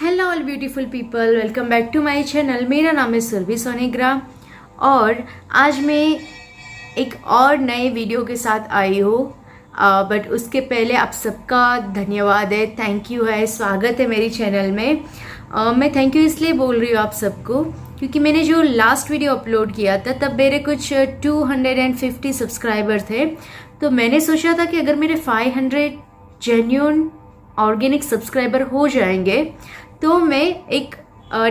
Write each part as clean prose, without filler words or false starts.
Hello all beautiful people, welcome back to my channel. मेरा नाम है सुरभि सोनेग्रा और आज मैं एक और नए वीडियो के साथ आई हूँ। बट उसके पहले आप सबका धन्यवाद है, थैंक यू है, स्वागत है मेरी चैनल में। मैं थैंक यू इसलिए बोल रही हूँ आप सबको क्योंकि मैंने जो लास्ट वीडियो अपलोड किया था तब मेरे कुछ 250 सब्सक्राइबर थे। तो मैंने सोचा था कि अगर मेरे 500 जेन्युइन ऑर्गेनिक सब्सक्राइबर हो जाएंगे तो मैं एक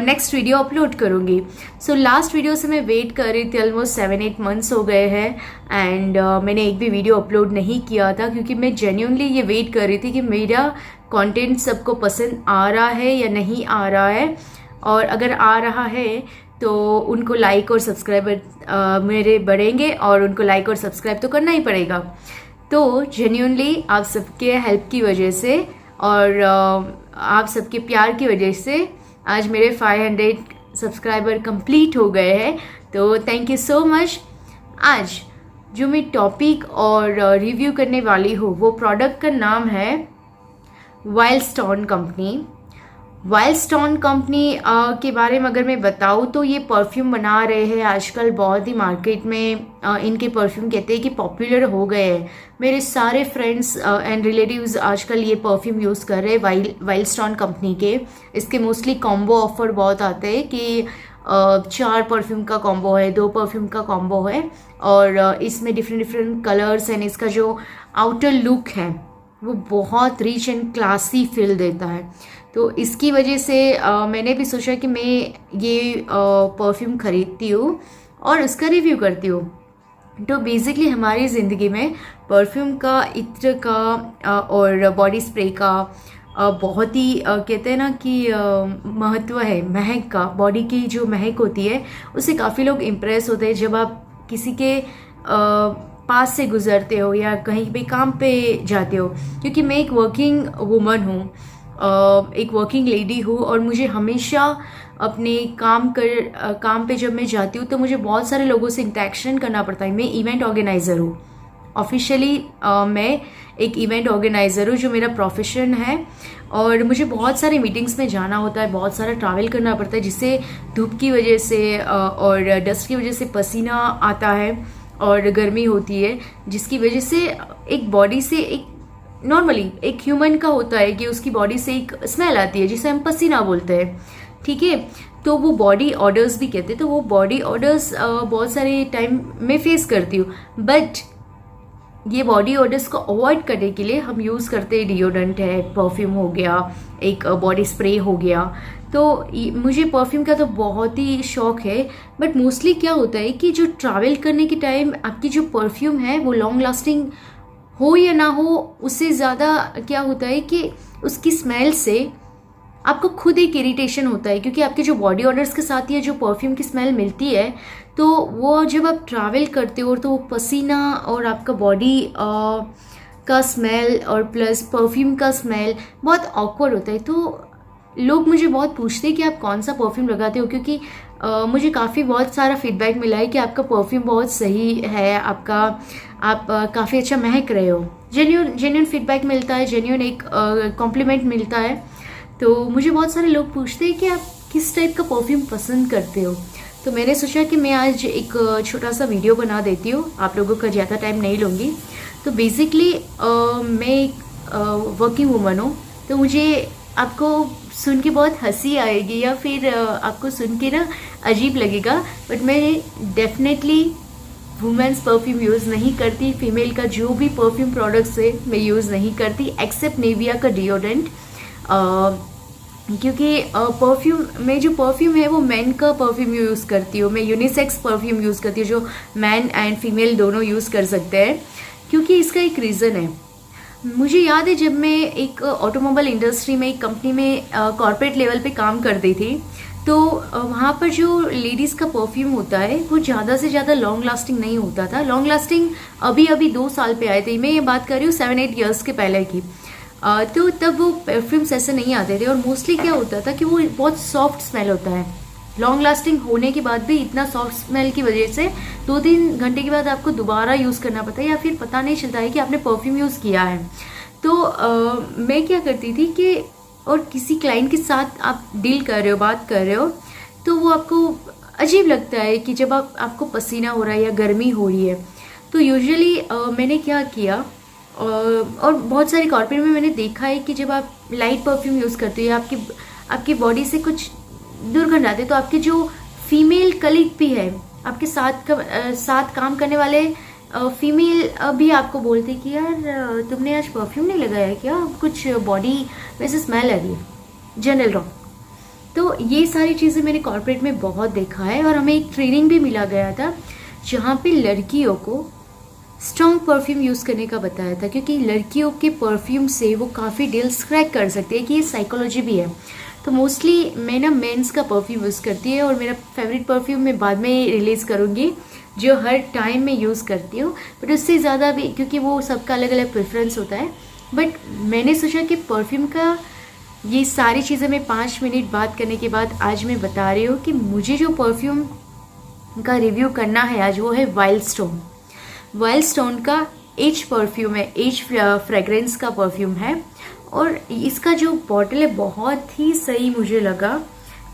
नेक्स्ट वीडियो अपलोड करूँगी। सो लास्ट वीडियो से मैं वेट कर रही थी, ऑलमोस्ट 7-8 मंथ्स हो गए हैं एंड मैंने एक भी वीडियो अपलोड नहीं किया था क्योंकि मैं जेन्युइनली ये वेट कर रही थी कि मेरा कंटेंट सबको पसंद आ रहा है या नहीं आ रहा है, और अगर आ रहा है तो उनको लाइक और सब्सक्राइबर मेरे बढ़ेंगे और उनको लाइक और सब्सक्राइब तो करना ही पड़ेगा। तो जेन्युइनली आप सबके हेल्प की वजह से और आप सबके प्यार की वजह से आज मेरे 500 सब्सक्राइबर कंप्लीट हो गए हैं। तो थैंक यू सो मच। आज जो मैं टॉपिक और रिव्यू करने वाली हूँ वो प्रोडक्ट का नाम है वाइल्डस्टोन कंपनी। वाइल्डस्टोन कंपनी के बारे में अगर मैं बताऊँ तो ये परफ्यूम बना रहे हैं आजकल, बहुत ही मार्केट में इनके परफ्यूम कहते हैं कि पॉपुलर हो गए हैं। मेरे सारे फ्रेंड्स एंड रिलेटिव्स आजकल ये परफ्यूम यूज़ कर रहे हैं वाइल्डस्टोन कंपनी के। इसके मोस्टली कॉम्बो ऑफर बहुत आते हैं कि 4 परफ्यूम का कॉम्बो है, 2 परफ्यूम का कॉम्बो है, और इसमें डिफरेंट कलर्स एंड इसका जो आउटर लुक है वो बहुत रिच एंड क्लासी फील देता है। तो इसकी वजह से मैंने भी सोचा कि मैं ये परफ्यूम खरीदती हूँ और उसका रिव्यू करती हूँ। तो बेसिकली हमारी ज़िंदगी में परफ्यूम का, इत्र का और बॉडी स्प्रे का बहुत ही कहते हैं ना कि महत्व है। महक का, बॉडी की जो महक होती है उससे काफ़ी लोग इम्प्रेस होते हैं जब आप किसी के पास से गुजरते हो या कहीं पे काम पे जाते हो। क्योंकि मैं एक वर्किंग वुमन हूँ, एक वर्किंग लेडी हूँ, और मुझे हमेशा अपने काम पे जब मैं जाती हूँ तो मुझे बहुत सारे लोगों से इंटरेक्शन करना पड़ता है। मैं इवेंट ऑर्गेनाइज़र हूँ, ऑफिशियली मैं एक इवेंट ऑर्गेनाइज़र हूँ जो मेरा प्रोफेशन है, और मुझे बहुत सारे मीटिंग्स में जाना होता है, बहुत सारा ट्रैवल करना पड़ता है जिससे धूप की वजह से और डस्ट की वजह से पसीना आता है और गर्मी होती है, जिसकी वजह से एक बॉडी से एक नॉर्मली एक ह्यूमन का होता है कि उसकी बॉडी से एक स्मेल आती है जिसे हम पसीना बोलते हैं, ठीक है। तो वो बॉडी ऑडर्स भी कहते हैं। तो वो बॉडी ऑडर्स बहुत सारे टाइम में फेस करती हूँ, बट ये बॉडी ऑडर्स को अवॉइड करने के लिए हम यूज़ करते हैं डिओड्रेंट है, परफ्यूम हो गया, एक बॉडी स्प्रे हो गया। तो मुझे परफ्यूम का तो बहुत ही शौक है, बट मोस्टली क्या होता है कि जो ट्रैवल करने के टाइम आपकी जो परफ्यूम है वो लॉन्ग लास्टिंग हो या ना हो, उससे ज़्यादा क्या होता है कि उसकी स्मेल से आपको खुद एक इरिटेशन होता है, क्योंकि आपके जो बॉडी ऑडर्स के साथ ये जो परफ्यूम की स्मेल मिलती है तो वो जब आप ट्रैवल करते हो तो पसीना और आपका बॉडी का स्मेल और प्लस परफ्यूम का स्मेल बहुत ऑकवर्ड होता है। तो लोग मुझे बहुत पूछते हैं कि आप कौन सा परफ्यूम लगाते हो, क्योंकि मुझे काफ़ी बहुत सारा फीडबैक मिला है कि आपका परफ्यूम बहुत सही है, आप काफ़ी अच्छा महक रहे हो। जेन्युइन फीडबैक मिलता है, जेन्युइन एक कॉम्प्लीमेंट मिलता है। तो मुझे बहुत सारे लोग पूछते हैं कि आप किस टाइप का परफ्यूम पसंद करते हो। तो मैंने सोचा कि मैं आज एक छोटा सा वीडियो बना देती हूँ, आप लोगों का ज़्यादा टाइम नहीं लूँगी। तो बेसिकली मैं एक वर्किंग वूमन हूँ, तो मुझे आपको सुन के बहुत हंसी आएगी या फिर आपको सुन के ना अजीब लगेगा, बट मैं डेफिनेटली वुमेन्स परफ्यूम यूज़ नहीं करती। फीमेल का जो भी परफ्यूम प्रोडक्ट्स है मैं यूज़ नहीं करती एक्सेप्ट नेविया का डिओड्रेंट, क्योंकि परफ्यूम में जो परफ्यूम है वो मैन का परफ्यूम यूज़ करती हूँ। मैं यूनिसेक्स परफ्यूम यूज़ करती हूँ जो मैन एंड फीमेल दोनों यूज़ कर सकते हैं, क्योंकि इसका एक रीज़न है। मुझे याद है जब मैं एक ऑटोमोबाइल इंडस्ट्री में एक कंपनी में कॉर्पोरेट लेवल पे काम करती थी, तो वहाँ पर जो लेडीज़ का परफ्यूम होता है वो ज़्यादा से ज़्यादा लॉन्ग लास्टिंग नहीं होता था। लॉन्ग लास्टिंग अभी 2 साल पे आए थे, मैं ये बात कर रही हूँ 7-8 ईयर्स के पहले की। तो तब वो परफ्यूम्स ऐसे नहीं आते थे, और मोस्टली क्या होता था कि वो बहुत सॉफ्ट स्मेल होता है। लॉन्ग लास्टिंग होने के बाद भी इतना सॉफ्ट स्मेल की वजह से 2-3 घंटे के बाद आपको दोबारा यूज़ करना पड़ता है या फिर पता नहीं चलता है कि आपने परफ्यूम यूज़ किया है। तो मैं क्या करती थी कि और किसी क्लाइंट के साथ आप डील कर रहे हो, बात कर रहे हो, तो वो आपको अजीब लगता है कि जब आपको पसीना हो रहा है या गर्मी हो रही है। तो यूजुअली मैंने क्या किया, और बहुत सारे कॉर्पोरेट में मैंने देखा है कि जब आप लाइट परफ्यूम यूज़ करते हो या आपकी बॉडी से कुछ दुर्गंध आते, तो आपके जो फीमेल कलीग भी है, आपके साथ काम करने वाले फीमेल भी आपको बोलते कि यार तुमने आज परफ्यूम नहीं लगाया क्या, कुछ बॉडी वैसे स्मेल आ रही है, जनरल रॉन्ग। तो ये सारी चीज़ें मैंने कॉर्पोरेट में बहुत देखा है, और हमें एक ट्रेनिंग भी मिला गया था जहाँ पे लड़कियों को स्ट्रॉन्ग परफ्यूम यूज़ करने का बताया था, क्योंकि लड़कियों के परफ्यूम से वो काफ़ी डील्स क्रैक कर सकती है, कि ये साइकोलॉजी भी है। तो मोस्टली मैं ना मेंस का परफ्यूम यूज़ करती है, और मेरा फेवरेट परफ्यूम मैं बाद में रिलीज़ करूँगी जो हर टाइम में यूज़ करती हूँ, बट उससे ज़्यादा भी, क्योंकि वो सबका अलग अलग प्रेफरेंस होता है। बट मैंने सोचा कि परफ्यूम का ये सारी चीज़ें मैं 5 मिनट बात करने के बाद आज मैं बता रही हूँ कि मुझे जो परफ्यूम का रिव्यू करना है आज, वो है वाइल्ड स्टोन। वाइल्ड स्टोन का एज परफ्यूम है, एज फ्रेग्रेंस का परफ्यूम है, और इसका जो बॉटल है बहुत ही सही मुझे लगा।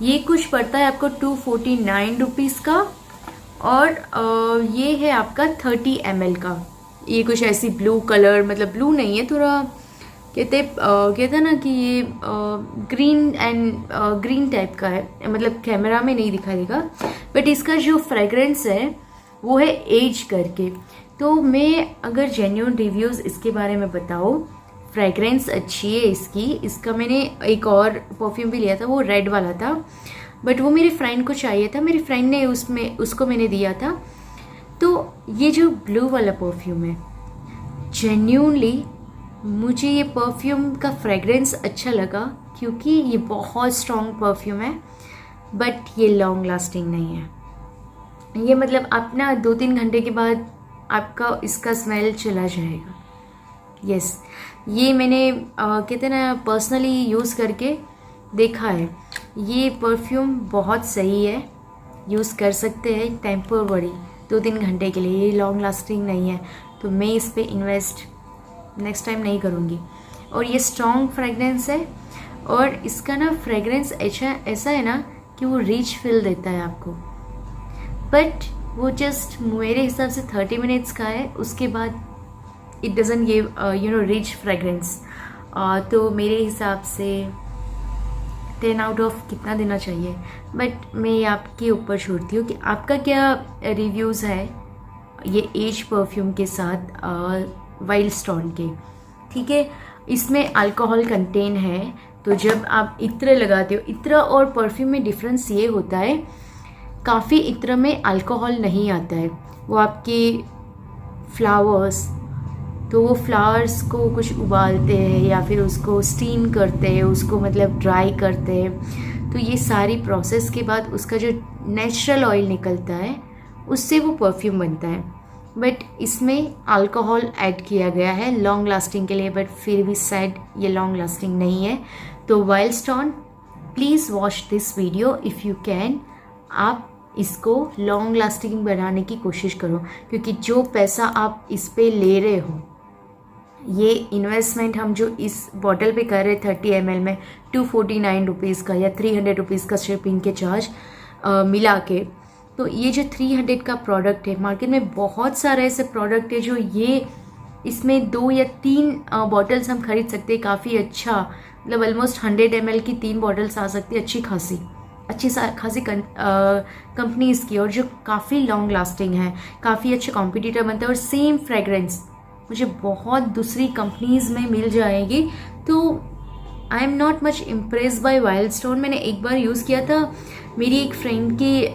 ये कुछ पड़ता है आपको 249 रुपीज़ का, और ये है आपका 30 ml का। ये कुछ ऐसी ब्लू कलर, मतलब ब्लू नहीं है, थोड़ा कहते हैं ना कि ये ग्रीन टाइप का है, मतलब कैमरा में नहीं दिखाई देगा, बट इसका जो फ्रेग्रेंस है वो है एज करके। तो मैं अगर जेन्युइन रिव्यूज़ इसके बारे में बताऊँ, फ्रेग्रेंस अच्छी है इसका मैंने एक और परफ्यूम भी लिया था, वो रेड वाला था, बट वो मेरे फ्रेंड को चाहिए था, मेरी फ्रेंड ने उसको मैंने दिया था। तो ये जो ब्लू वाला परफ्यूम है, जेन्युइनली मुझे ये परफ्यूम का फ्रेग्रेंस अच्छा लगा, क्योंकि ये बहुत स्ट्रॉन्ग परफ्यूम है, बट ये लॉन्ग लास्टिंग नहीं है। ये मतलब आप ना 2-3 घंटे के बाद आपका इसका स्मेल चला जाएगा। यस, ये मैंने कहते ना पर्सनली यूज़ करके देखा है। ये परफ्यूम बहुत सही है, यूज़ कर सकते हैं टेम्पररी 2-3 घंटे के लिए, ये लॉन्ग लास्टिंग नहीं है, तो मैं इस पर इन्वेस्ट नेक्स्ट टाइम नहीं करूँगी। और ये स्ट्रॉन्ग फ्रेगरेंस है, और इसका ना फ्रेगरेंस ऐसा है ना कि वो रिच फील देता है आपको, बट वो जस्ट मेरे हिसाब से 30 मिनट्स का है, उसके बाद it doesn't give rich fragrance. तो मेरे हिसाब से 10 आउट ऑफ कितना देना चाहिए, बट मैं आपके ऊपर छोड़ती हूँ कि आपका क्या रिव्यूज़ है ये एज परफ्यूम के साथ वाइल्ड स्टोन के। ठीक है, इसमें अल्कोहल कंटेन है, तो जब आप इत्र लगाते हो, इत्र और परफ्यूम में डिफरेंस ये होता है, काफ़ी इत्र में अल्कोहल नहीं आता है, वो आपके फ्लावर्स, तो वो फ्लावर्स को कुछ उबालते हैं या फिर उसको स्टीम करते हैं, उसको मतलब ड्राई करते हैं, तो ये सारी प्रोसेस के बाद उसका जो नेचुरल ऑयल निकलता है उससे वो परफ्यूम बनता है। बट इसमें अल्कोहल ऐड किया गया है लॉन्ग लास्टिंग के लिए, बट फिर भी सैड ये लॉन्ग लास्टिंग नहीं है। तो wild stone, please watch this video if you can. आप इसको लॉन्ग लास्टिंग बनाने की कोशिश करो, क्योंकि जो पैसा आप इस पे ले रहे हो, ये इन्वेस्टमेंट हम जो इस बॉटल पे कर रहे 30 ml में 249 रुपीज़ का या 300 रुपीज़ का शिपिंग के चार्ज मिला के, तो ये जो 300 का प्रोडक्ट है, मार्केट में बहुत सारे ऐसे प्रोडक्ट है जो ये इसमें 2 या 3 बॉटल्स हम खरीद सकते हैं, काफ़ी अच्छा, मतलब ऑलमोस्ट 100 ml की 3 बॉटल्स आ सकती है, अच्छी खासी कंपनीज़ की, और जो काफ़ी लॉन्ग लास्टिंग है, काफ़ी अच्छे कॉम्पिटिटर बनता है, और सेम फ्रेगरेंस मुझे बहुत दूसरी कंपनीज़ में मिल जाएगी। तो I am not much impress by wild stone. मैंने एक बार यूज़ किया था, मेरी एक फ्रेंड के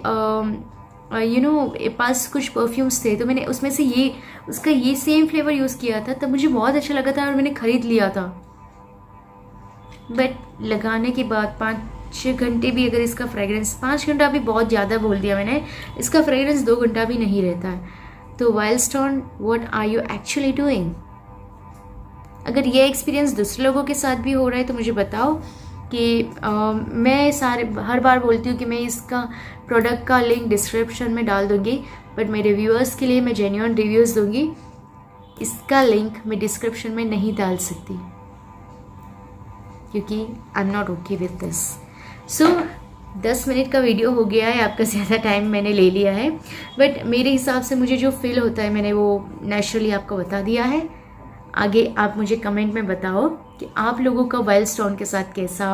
पास कुछ परफ्यूम्स थे, तो मैंने उसमें से उसका ये सेम फ्लेवर यूज़ किया था, तब मुझे बहुत अच्छा लगा था और मैंने ख़रीद लिया था। बट लगाने के बाद 5-6 घंटे भी अगर इसका फ्रेगरेंस, 5 घंटा भी बहुत ज़्यादा बोल दिया मैंने, इसका फ्रेगरेंस 2 घंटा भी नहीं रहता है। तो wild stone, what are you actually doing? अगर ये एक्सपीरियंस दूसरे लोगों के साथ भी हो रहा है तो मुझे बताओ कि मैं हर बार बोलती हूँ कि मैं इसका प्रोडक्ट का लिंक डिस्क्रिप्शन में डाल दूँगी, बट मेरे व्यूअर्स के लिए मैं जेन्युइन रिव्यूज़ दूँगी, इसका लिंक मैं डिस्क्रिप्शन में नहीं डाल सकती। क्योंकि I am not okay with this. So 10 minute का वीडियो हो गया है, आपका ज़्यादा टाइम मैंने ले लिया है, बट मेरे हिसाब से मुझे जो फील होता है मैंने वो नेचुरली आपको बता दिया है। आगे आप मुझे कमेंट में बताओ कि आप लोगों का वाइल्ड स्टोन के साथ कैसा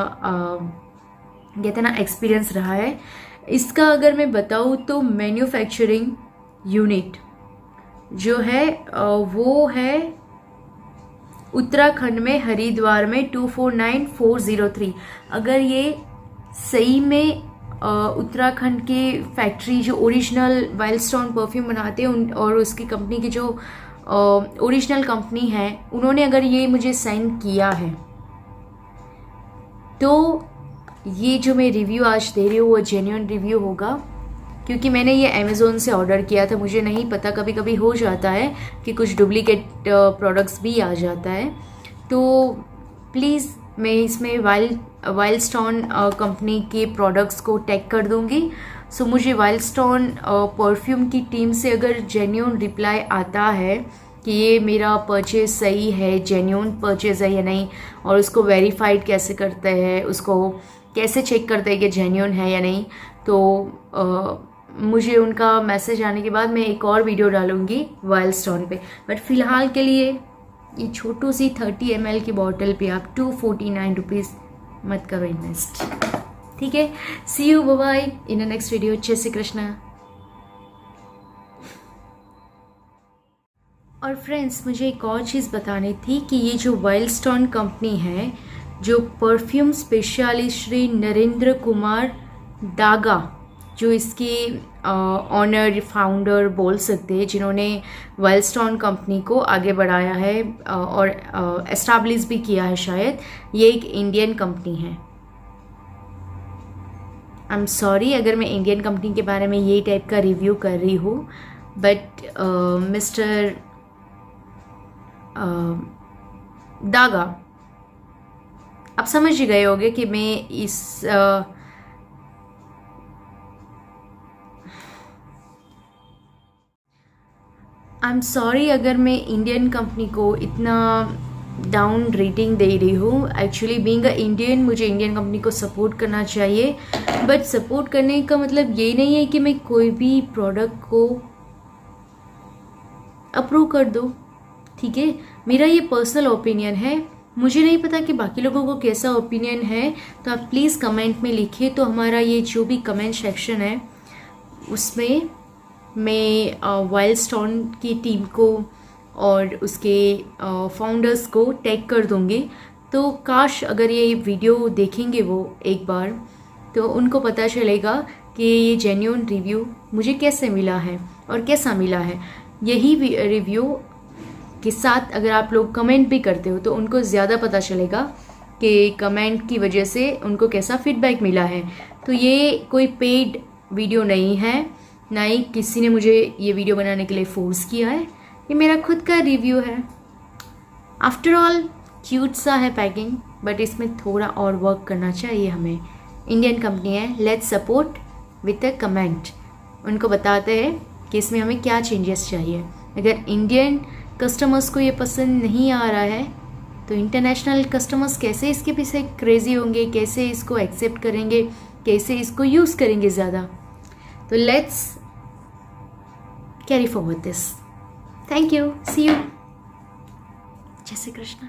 कहते ना एक्सपीरियंस रहा है। इसका अगर मैं बताऊँ तो मैन्युफैक्चरिंग यूनिट जो है वो है उत्तराखंड में हरिद्वार में 249403। अगर ये सही में उत्तराखंड के फैक्ट्री जो ओरिजिनल वाइल्ड स्टोन परफ्यूम बनाते हैं और उसकी कंपनी की जो ओरिजिनल कंपनी है उन्होंने अगर ये मुझे सेंड किया है तो ये जो मैं रिव्यू आज दे रही हूँ वो जेन्युइन रिव्यू होगा, क्योंकि मैंने ये अमेज़ोन से ऑर्डर किया था। मुझे नहीं पता, कभी कभी हो जाता है कि कुछ डुप्लीकेट प्रोडक्ट्स भी आ जाता है। तो प्लीज़ मैं इसमें वाइल्ड स्टोन कंपनी के प्रोडक्ट्स को टैग कर दूंगी। सो मुझे वाइल्ड स्टोन परफ्यूम की टीम से अगर जेन्युइन रिप्लाई आता है कि ये मेरा परचेज सही है, जेन्युइन परचेज है या नहीं, और उसको वेरीफाइड कैसे करते हैं, उसको कैसे चेक करते हैं कि जेन्युइन है या नहीं, तो मुझे उनका मैसेज आने के बाद मैं एक और वीडियो डालूंगी वाइल्ड स्टोन पे। बट फ़िलहाल के लिए ये छोटू सी 30 ml की बॉटल पे आप 249 रुपीज़ मत करो इन्वेस्ट, ठीक है। See you, bye bye in the next video. जय श्री कृष्णा। और फ्रेंड्स, मुझे एक और चीज़ बतानी थी कि ये जो वाइल्ड स्टोन कंपनी है, जो परफ्यूम स्पेशलिस्ट श्री नरेंद्र कुमार डागा, जो इसके ऑनर फाउंडर बोल सकते हैं, जिन्होंने वाइल्ड स्टोन कंपनी को आगे बढ़ाया है और एस्टैब्लिश भी किया है शायद, ये एक इंडियन कंपनी है। आई एम सॉरी अगर मैं इंडियन कंपनी के बारे में यही टाइप का रिव्यू कर रही हूँ, बट मिस्टर डागा, आप समझ ही गए होंगे कि मैं इस आई एम सॉरी अगर मैं इंडियन कंपनी को इतना डाउन रेटिंग दे रही हूँ। एक्चुअली बीइंग अ इंडियन, मुझे इंडियन कंपनी को सपोर्ट करना चाहिए, बट सपोर्ट करने का मतलब ये नहीं है कि मैं कोई भी प्रोडक्ट को अप्रूव कर दूँ, ठीक है। मेरा ये पर्सनल ओपिनियन है, मुझे नहीं पता कि बाकी लोगों को कैसा ओपिनियन है, तो आप प्लीज़ कमेंट में लिखिए। तो हमारा ये जो भी कमेंट सेक्शन है उसमें मैं वाइल्ड स्टोन की टीम को और उसके फाउंडर्स को टैग कर दूँगी। तो काश अगर ये वीडियो देखेंगे वो एक बार, तो उनको पता चलेगा कि ये जेन्युइन रिव्यू मुझे कैसे मिला है और कैसा मिला है। यही रिव्यू के साथ अगर आप लोग कमेंट भी करते हो तो उनको ज़्यादा पता चलेगा कि कमेंट की वजह से उनको कैसा फीडबैक मिला है। तो ये कोई पेड वीडियो नहीं है, ना ही किसी ने मुझे ये वीडियो बनाने के लिए फोर्स किया है, ये मेरा खुद का रिव्यू है। आफ्टर ऑल क्यूट सा है पैकिंग, बट इसमें थोड़ा और वर्क करना चाहिए हमें। इंडियन कंपनी है, let's support with a comment. उनको बताते हैं कि इसमें हमें क्या चेंजेस चाहिए। अगर इंडियन कस्टमर्स को ये पसंद नहीं आ रहा है तो इंटरनेशनल कस्टमर्स कैसे इसके पीछे क्रेजी होंगे, कैसे इसको एक्सेप्ट करेंगे, कैसे इसको यूज़ करेंगे ज़्यादा। तो let's carry forward this. Thank you, see you, Jai Shri Krishna.